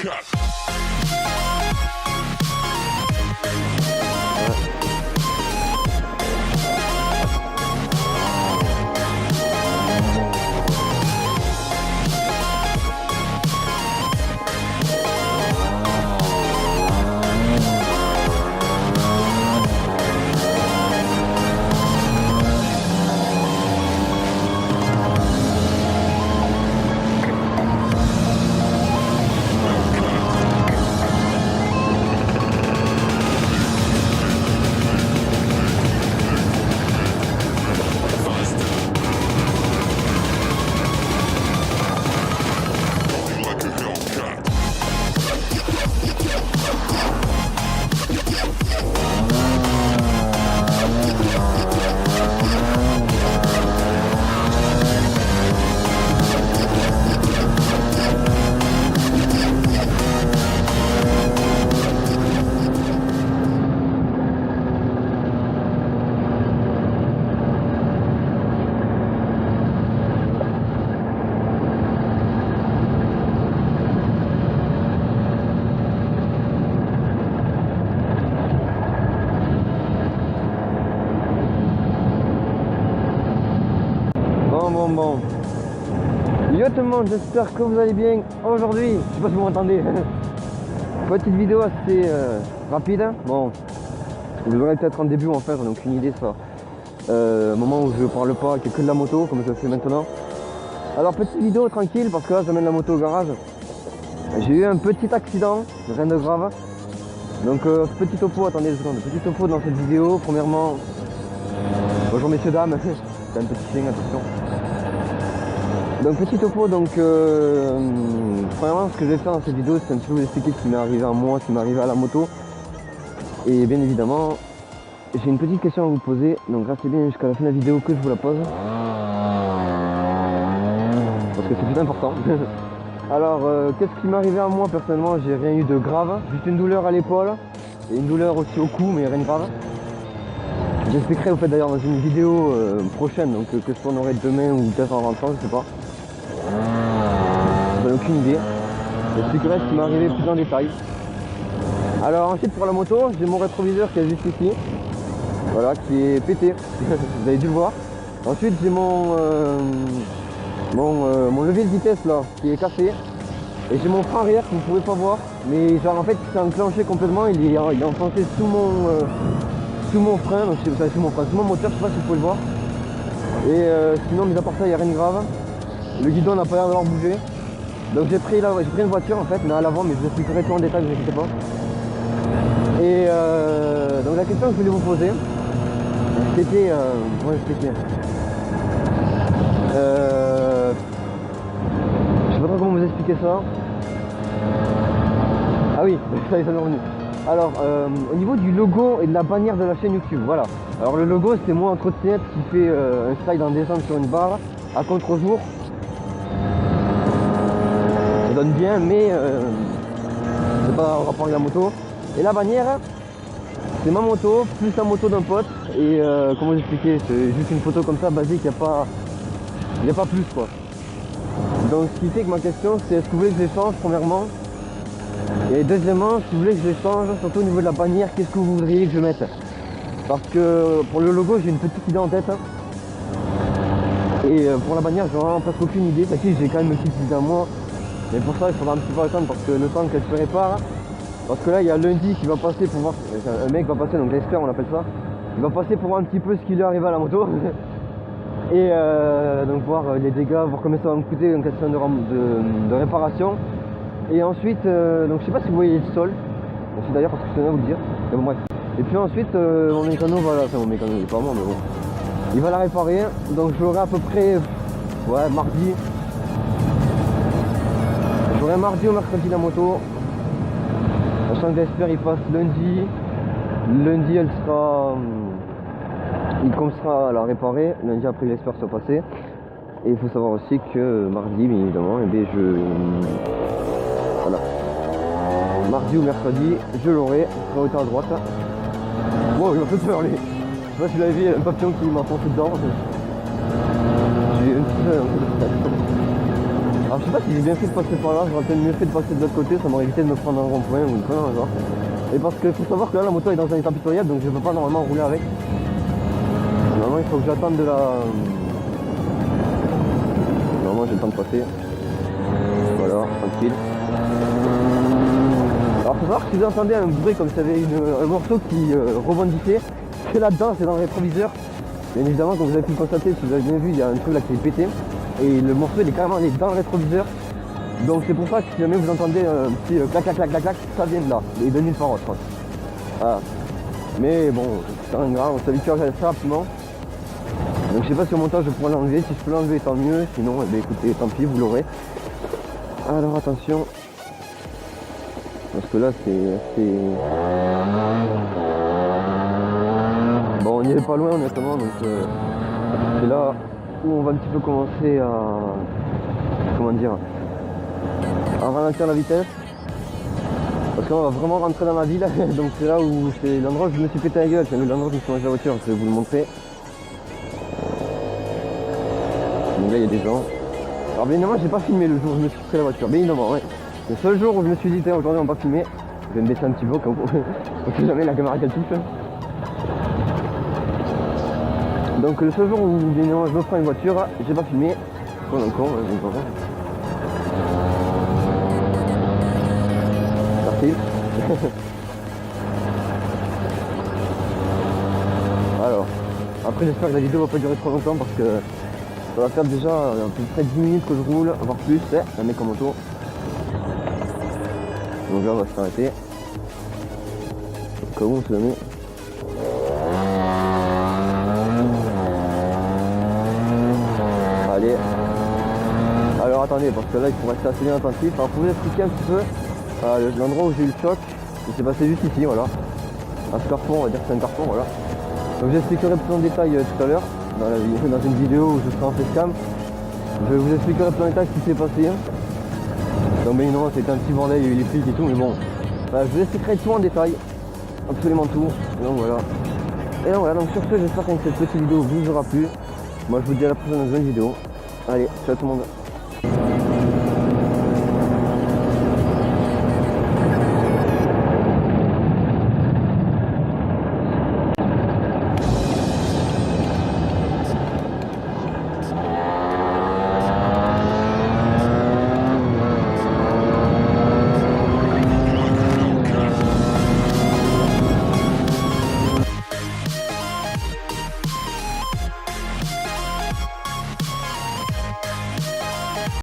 Bon. Yo tout le monde, j'espère que vous allez bien aujourd'hui. Je sais pas si vous m'entendez. Petite vidéo assez rapide. Bon, vous aurez peut-être en début en fait, on n'a aucune idée ça. Un moment où je parle pas, qu'il n'y a que de la moto, comme je le fais maintenant. Alors petite vidéo tranquille parce que là j'amène la moto au garage. J'ai eu un petit accident, rien de grave. Donc petit topo, attendez 2 secondes, petit topo dans cette vidéo. Premièrement, bonjour messieurs dames, c'est un petit signe, attention. Donc petit topo, donc premièrement ce que je vais faire dans cette vidéo c'est un petit peu vous expliquer ce qui m'est arrivé à moi, ce qui m'est arrivé à la moto. Et bien évidemment, j'ai une petite question à vous poser, donc restez bien jusqu'à la fin de la vidéo que je vous la pose. Parce que c'est plus important. Alors qu'est-ce qui m'est arrivé à moi personnellement? J'ai rien eu de grave, juste une douleur à l'épaule et une douleur aussi au cou, mais rien de grave. J'expliquerai au fait d'ailleurs dans une vidéo prochaine, donc que je tournerai demain ou peut-être en rentrant, je sais pas. J'en ai aucune idée. J'expliquerai ce qui m'est arrivé plus en détail. Alors ensuite pour la moto, j'ai mon rétroviseur qui est juste ici. Voilà, qui est pété. Vous avez dû le voir. Ensuite j'ai mon levier de vitesse là, qui est cassé. Et j'ai mon frein arrière que vous pouvez pas voir. Mais genre en fait il s'est enclenché complètement, il est enfoncé sous mon frein, donc sous mon moteur, je sais pas si vous pouvez le voir. Et sinon mis à part ça il n'y a rien de grave. Le guidon n'a pas l'air d'avoir bougé. Donc j'ai pris une voiture en fait, mais à l'avant, mais je vous expliquerai tout en détail, ne vous inquiétez pas. Et donc la question que je voulais vous poser, c'était comment expliquer, je sais pas trop comment vous expliquer ça. Ah oui, ça y est, ça m'est revenu. Alors au niveau du logo et de la bannière de la chaîne YouTube, voilà. Alors le logo c'est moi en trottinette qui fait un slide en descente sur une barre à contre-jour. Ça donne bien, mais c'est pas en rapport avec la moto. Et la bannière, c'est ma moto plus la moto d'un pote. Et comment vous expliquer, c'est juste une photo comme ça basique, il n'y a pas plus quoi. Donc ce qui fait que ma question c'est est-ce que vous voulez que je les change premièrement? Et deuxièmement, si vous voulez que je les change, surtout au niveau de la bannière, qu'est-ce que vous voudriez que je mette? Parce que pour le logo j'ai une petite idée en tête. Et pour la bannière j'ai vraiment presque aucune idée. Parce que j'ai quand même une petite idée à moi. Mais pour ça il faudra un petit peu attendre parce que le temps qu'elle se répare. Parce que là il y a lundi qui va passer pour voir. Un mec va passer, donc l'expert on appelle ça. Il va passer pour voir un petit peu ce qui lui est arrivé à la moto. Et donc voir les dégâts, voir combien ça va me coûter en question de réparation. Et ensuite, donc je sais pas si vous voyez le sol. C'est d'ailleurs parce que je tenais à vous le dire. Mais bon bref. Et puis ensuite mon mécano va la... Enfin mon mécano il est pas moi mais bon. Il va la réparer. Donc j'aurai à peu près mardi. J'aurai mardi ou mercredi la moto. Sachant que j'espère il passe lundi. Lundi elle sera. Il commencera à la réparer. Lundi après j'espère se passer. Et il faut savoir aussi que mardi bien évidemment voilà. Mardi ou mercredi, je l'aurai, je serai à droite. Wow, il m'a fait peur lui. Je sais pas si vous l'avez vu, il y a un papillon qui m'a foncé dedans. J'ai eu un petit peu. Alors je sais pas si j'ai bien fait de passer par là, j'aurais peut-être mieux fait de passer de l'autre côté, ça m'aurait évité de me prendre un rond-point ou une connerie genre. Et parce que faut savoir que là la moto est dans un état pitoyable, donc je peux pas normalement rouler avec. Normalement il faut que j'attende de la... Normalement j'ai le temps de passer. Voilà, tranquille. Alors faut savoir que si vous entendez un bruit comme si il y avait un morceau qui rebondissait, c'est là-dedans, c'est dans le rétroviseur. Bien évidemment, comme vous avez pu le constater, si vous avez bien vu, il y a un truc là qui est pété. Et le morceau il est carrément dans le rétroviseur. Donc c'est pour ça que si jamais vous entendez un petit clac clac clac clac clac, ça vient de là. Et de nulle part autre. Voilà. Mais bon, c'est rien de grave, on s'habitue à ça rapidement. Donc je sais pas si au montage je pourrais l'enlever, si je peux l'enlever tant mieux, sinon eh bien, écoutez, tant pis, vous l'aurez. Alors attention. Parce que là c'est... Bon, on n'y est pas loin honnêtement, donc c'est là où on va un petit peu commencer à... Comment dire, à ralentir la vitesse. Parce qu'on va vraiment rentrer dans la ville, donc c'est là où c'est l'endroit où je me suis pété la gueule, c'est l'endroit où je me suis mangé la voiture, je vais vous le montrer. Donc là il y a des gens. Alors bien évidemment j'ai pas filmé le jour où je me suis pris la voiture, bien évidemment ouais. Le seul jour où je me suis dit tiens aujourd'hui on va pas filmer, je vais me baisser un petit peu comme on sait jamais la caméra qu'elle touche. Donc le seul jour où bien évidemment je me prends une voiture, j'ai pas filmé. Con encore, merci. Alors, après j'espère que la vidéo va pas durer trop longtemps parce que ça va faire déjà à peu près 10 minutes que je roule, voire plus, un mec en moto. Donc là on va s'arrêter. Au cas où on se le met. Allez. Alors attendez, parce que là il faut rester assez bien attentif. Alors pour vous expliquer un petit peu l'endroit où j'ai eu le choc, il s'est passé juste ici, voilà. À ce carrefour, on va dire que c'est un carrefour, voilà. Donc j'expliquerai plus en détail tout à l'heure, dans une vidéo où je serai en facecam. Je vous expliquerai plus en détail ce qui s'est passé. Donc bien évidemment c'était un petit bordel, il y a eu les flics et tout, mais bon. Voilà, je vous expliquerai tout en détail. Absolument tout. Et donc voilà. Et donc voilà, donc sur ce j'espère que cette petite vidéo vous aura plu. Moi je vous dis à la prochaine dans une vidéo. Allez, ciao tout le monde.